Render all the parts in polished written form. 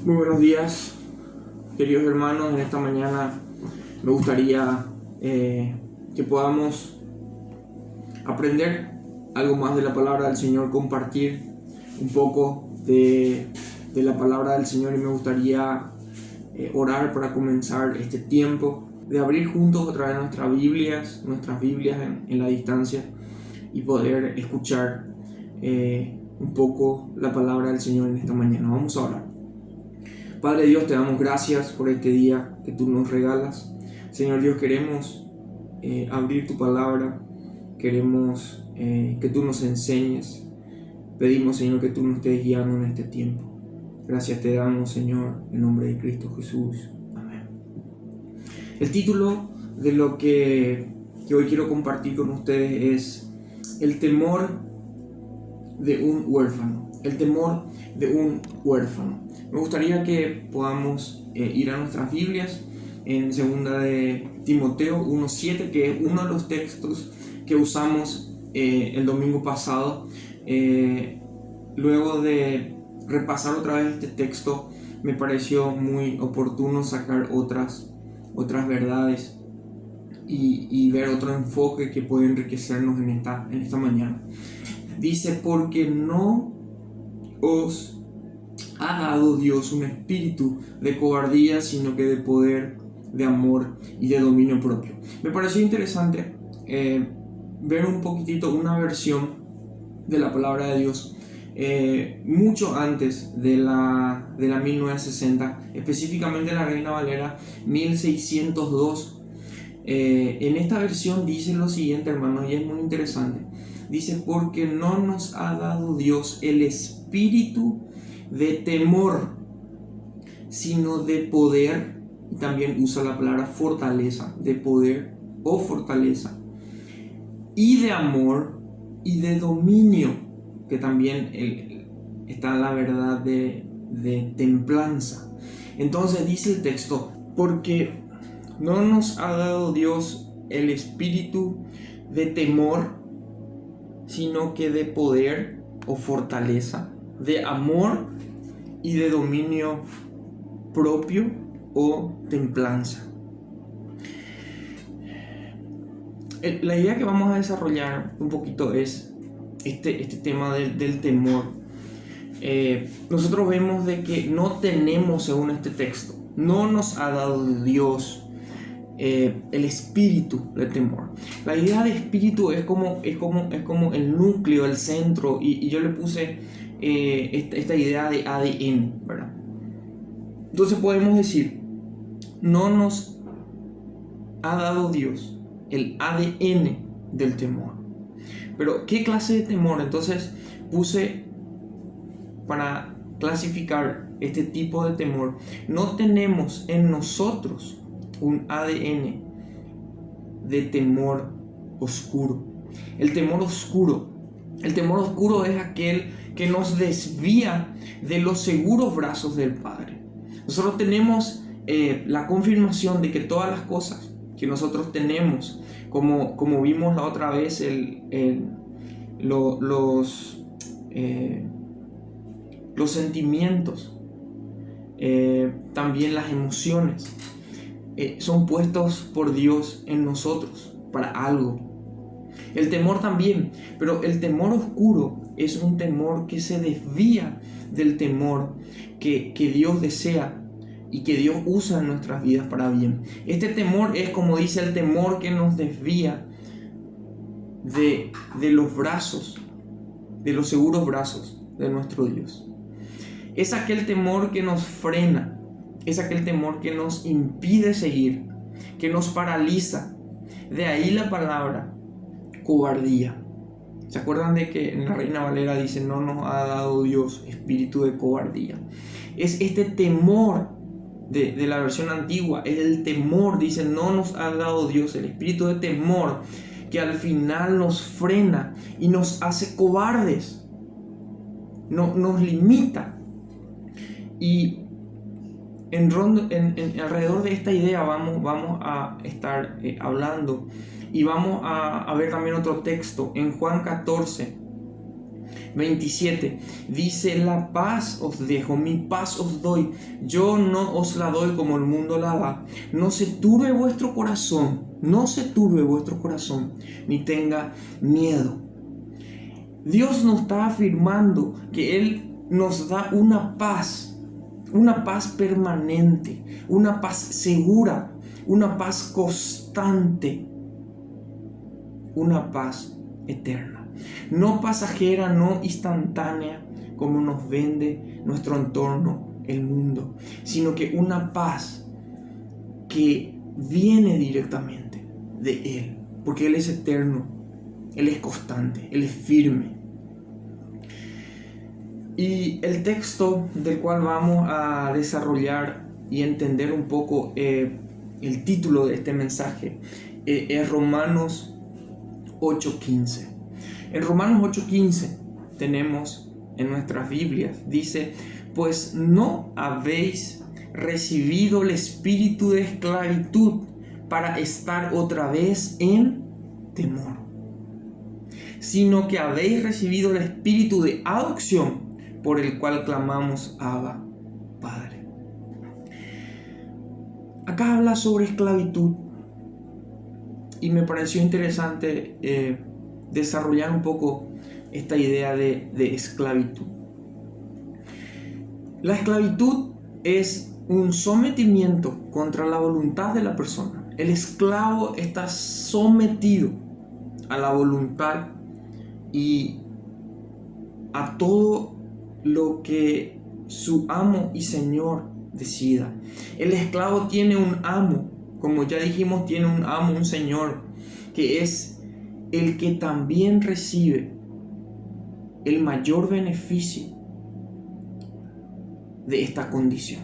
Muy buenos días, queridos hermanos. En esta mañana me gustaría que podamos aprender algo más de la palabra del Señor, compartir un poco de la palabra del Señor, y me gustaría orar para comenzar este tiempo de abrir juntos otra vez nuestras Biblias en la distancia y poder escuchar un poco la palabra del Señor en esta mañana. Vamos a orar. Padre Dios, te damos gracias por este día que tú nos regalas. Señor Dios, queremos abrir tu palabra, queremos que tú nos enseñes. Pedimos, Señor, que tú nos estés guiando en este tiempo. Gracias te damos, Señor, en nombre de Cristo Jesús. Amén. El título de lo que hoy quiero compartir con ustedes es el temor de un huérfano. El temor de un huérfano. Me gustaría que podamos ir a nuestras Biblias en 2 de Timoteo 1:7, que es uno de los textos que usamos el domingo pasado. Luego de repasar otra vez este texto, me pareció muy oportuno sacar otras verdades y ver otro enfoque que puede enriquecernos en esta mañana. Dice: porque no os ha dado Dios un espíritu de cobardía, sino que de poder, de amor y de dominio propio. Me pareció interesante ver un poquitito una versión de la palabra de Dios mucho antes de la 1960, específicamente la Reina Valera 1602. En esta versión dice lo siguiente, hermanos, y es muy interesante. Dice: porque no nos ha dado Dios el espíritu de temor, sino de poder. Y también usa la palabra fortaleza, de poder o fortaleza, y de amor y de dominio, que también está la verdad de templanza. Entonces dice el texto: porque no nos ha dado Dios el espíritu de temor, sino que de poder o fortaleza, de amor y de dominio propio o templanza. La idea que vamos a desarrollar un poquito es este tema del temor. Nosotros vemos de que no tenemos, según este texto, no nos ha dado Dios el espíritu de temor. La idea de espíritu es como el núcleo, el centro, y yo le puse esta idea de ADN, ¿verdad? Entonces podemos decir: no nos ha dado Dios el ADN del temor. Pero ¿qué clase de temor? Entonces puse, para clasificar este tipo de temor, no tenemos en nosotros un ADN de temor oscuro. El temor oscuro es aquel que nos desvía de los seguros brazos del Padre. Nosotros tenemos la confirmación de que todas las cosas que nosotros tenemos, como vimos la otra vez, los sentimientos, también las emociones, son puestos por Dios en nosotros para algo. El temor también, pero el temor oscuro es un temor que se desvía del temor que Dios desea y que Dios usa en nuestras vidas para bien. Este temor es, como dice, el temor que nos desvía de los brazos, de los seguros brazos de nuestro Dios. Es aquel temor que nos frena, es aquel temor que nos impide seguir, que nos paraliza. De ahí la palabra cobardía. ¿Se acuerdan de que en la Reina Valera dice: no nos ha dado Dios espíritu de cobardía? Es este temor de la versión antigua, es el temor, dice: no nos ha dado Dios el espíritu de temor, que al final nos frena y nos hace cobardes, nos limita. Y alrededor de esta idea vamos a estar hablando, y vamos a ver también otro texto en Juan 14, 27 dice: la paz os dejo, mi paz os doy, yo no os la doy como el mundo la da. No se turbe vuestro corazón, ni tenga miedo. Dios nos está afirmando que Él nos da una paz permanente, una paz segura, una paz constante, una paz eterna, no pasajera, no instantánea como nos vende nuestro entorno, el mundo, sino que una paz que viene directamente de Él, porque Él es eterno, Él es constante, Él es firme. Y el texto del cual vamos a desarrollar y entender un poco el título de este mensaje es Romanos 8:15. En Romanos 8:15 tenemos en nuestras Biblias, dice: pues no habéis recibido el espíritu de esclavitud para estar otra vez en temor, sino que habéis recibido el espíritu de adopción, por el cual clamamos: Abba, Padre. Acá habla sobre esclavitud y me pareció interesante desarrollar un poco esta idea de esclavitud. La esclavitud es un sometimiento contra la voluntad de la persona. El esclavo está sometido a la voluntad y a todo lo que su amo y señor decida. El esclavo tiene un amo, como ya dijimos, tiene un amo, un señor, que es el que también recibe el mayor beneficio de esta condición.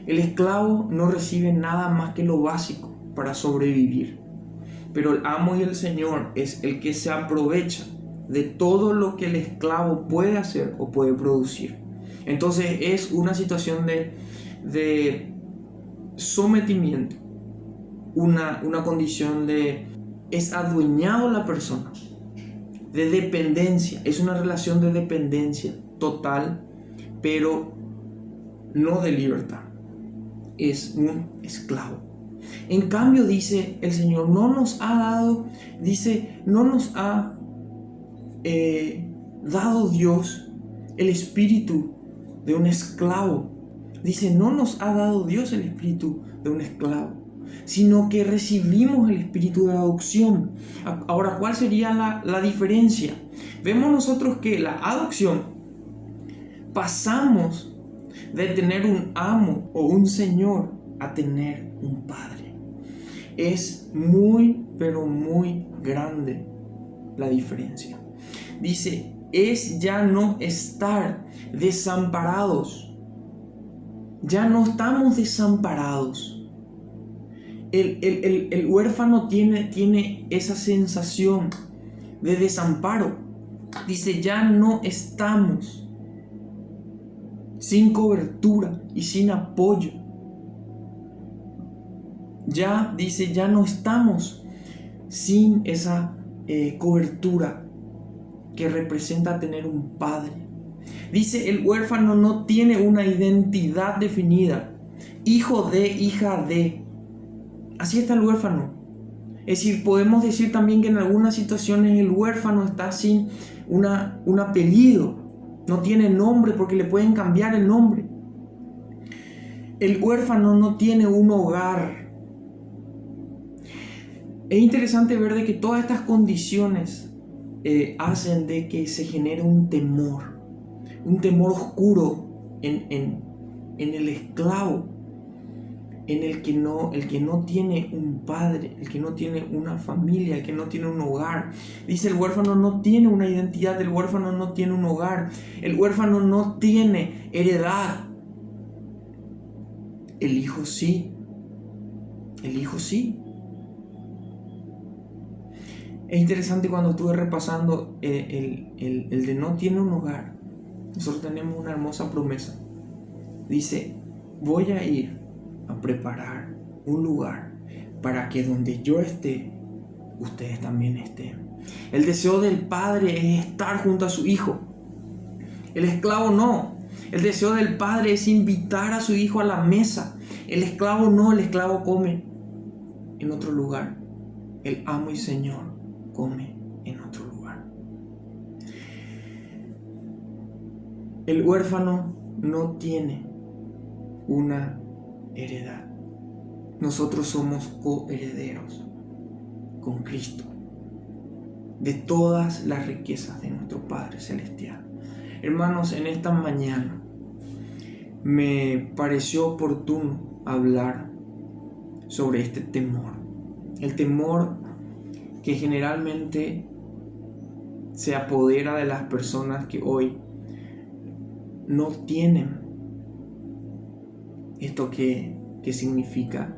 El esclavo no recibe nada más que lo básico para sobrevivir, pero el amo y el señor es el que se aprovecha de todo lo que el esclavo puede hacer o puede producir. Entonces es una situación de sometimiento, una condición es adueñado la persona, de dependencia, es una relación de dependencia total, pero no de libertad, es un esclavo. En cambio, dice el Señor, no nos ha dado Dios el espíritu de un esclavo. Dice, no nos ha dado Dios el espíritu de un esclavo, sino que recibimos el espíritu de adopción. Ahora, ¿cuál sería la diferencia? Vemos nosotros que la adopción, pasamos de tener un amo o un señor a tener un padre. Es muy, pero muy grande la diferencia. Dice, es ya no estar desamparados. Ya no estamos desamparados. El huérfano tiene esa sensación de desamparo. Dice, ya no estamos sin cobertura y sin apoyo. Ya, dice, ya no estamos sin esa cobertura que representa tener un padre. Dice, el huérfano no tiene una identidad definida, hijo de, hija de. Así está el huérfano. Es decir, podemos decir también que en algunas situaciones el huérfano está sin un apellido, no tiene nombre porque le pueden cambiar el nombre. El huérfano no tiene un hogar. Es interesante ver de que todas estas condiciones hacen de que se genere un temor oscuro en el esclavo, en el que no tiene un padre, el que no tiene una familia, el que no tiene un hogar. Dice, el huérfano no tiene una identidad, el huérfano no tiene un hogar, el huérfano no tiene heredad. El hijo sí. Es interesante cuando estuve repasando el de no tiene un hogar. Nosotros tenemos una hermosa promesa. Dice, voy a ir a preparar un lugar para que donde yo esté, ustedes también estén. El deseo del padre es estar junto a su hijo. El esclavo no. El deseo del padre es invitar a su hijo a la mesa. El esclavo no, el esclavo come en otro lugar. El amo y señor come en otro lugar. El huérfano no tiene una heredad. Nosotros somos coherederos con Cristo de todas las riquezas de nuestro Padre Celestial. Hermanos, en esta mañana me pareció oportuno hablar sobre este temor. El temor que generalmente se apodera de las personas que hoy no tienen esto que significa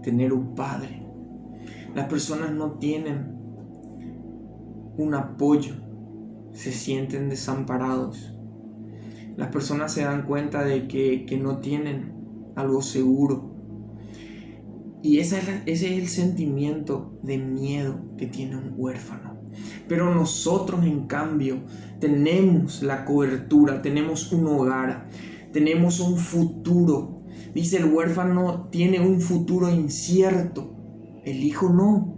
tener un padre. Las personas no tienen un apoyo, se sienten desamparados. Las personas se dan cuenta de que no tienen algo seguro. Y ese es el sentimiento de miedo que tiene un huérfano. Pero nosotros, en cambio, tenemos la cobertura, tenemos un hogar, tenemos un futuro. Dice, el huérfano tiene un futuro incierto, el hijo no.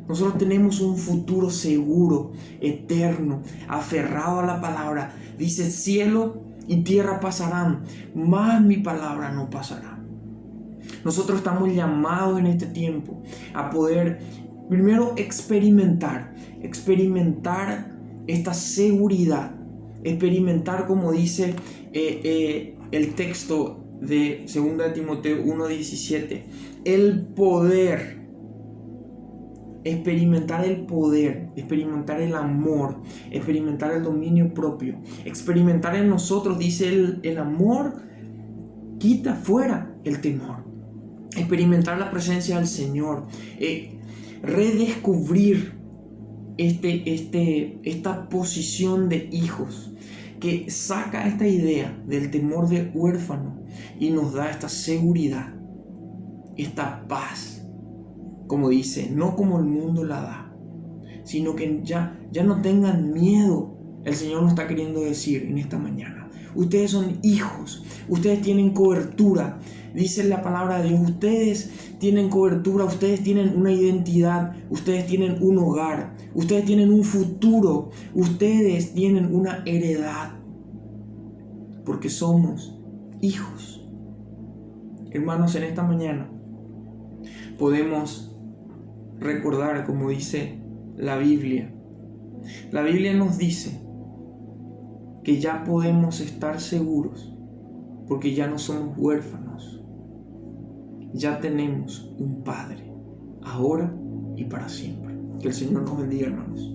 Nosotros tenemos un futuro seguro, eterno, aferrado a la palabra. Dice, cielo y tierra pasarán, mas mi palabra no pasará. Nosotros estamos llamados en este tiempo a poder primero experimentar esta seguridad, experimentar, como dice el texto de 2 Timoteo 1:17, el poder, experimentar el poder, experimentar el amor, experimentar el dominio propio, experimentar en nosotros, dice el amor, quita fuera el temor, experimentar la presencia del Señor, redescubrir esta posición de hijos que saca esta idea del temor de huérfano y nos da esta seguridad, esta paz, como dice, no como el mundo la da, sino que ya no tengan miedo. El Señor nos está queriendo decir en esta mañana, ustedes son hijos, ustedes tienen cobertura. Dice la palabra de Dios, ustedes tienen cobertura, ustedes tienen una identidad, ustedes tienen un hogar, ustedes tienen un futuro, ustedes tienen una heredad, porque somos hijos. Hermanos, en esta mañana podemos recordar, como dice la Biblia nos dice que ya podemos estar seguros, porque ya no somos huérfanos. Ya tenemos un Padre, ahora y para siempre. Que el Señor nos bendiga, hermanos.